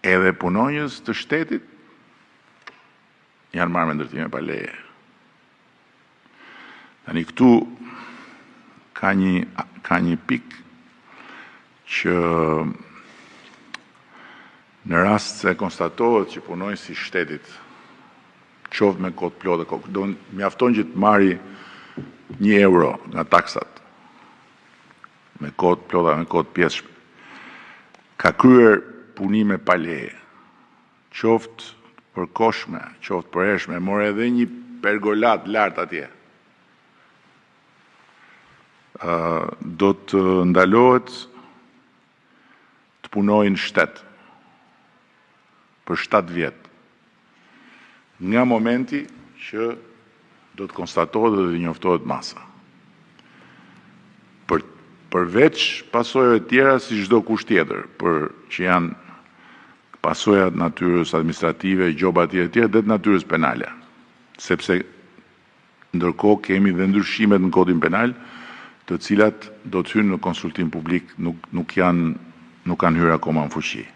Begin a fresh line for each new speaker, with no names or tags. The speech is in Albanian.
edhe punonjës të shtetit janë marrë me ndërtime pa leje. Tani këtu ka një pikë që në rast se konstatohet që punonjësi i shtetit qoftë me kod plot dhe kokë, do mjafton që të marri 1 euro nga taksat me kod plot dhe me kod pjesëshme, ka kryer punime pa leje, qoftë përkohshme, qoftë përhershme, more edhe një pergolat lart atje, do të ndalohet të punojnë në shtet për 7 vjet. Nga momenti që do të konstatohet dhe njoftohet masa. Përveç pasojave tjera si çdo kusht tjetër, për që janë pasojat natyrës administrative, gjoba tjera dhe të natyrës penale. Sepse ndërkohë kemi dhe ndryshimet në kodin penal, të cilat do të hynë në konsultim publik, nuk kanë hyrë akoma në fuqi.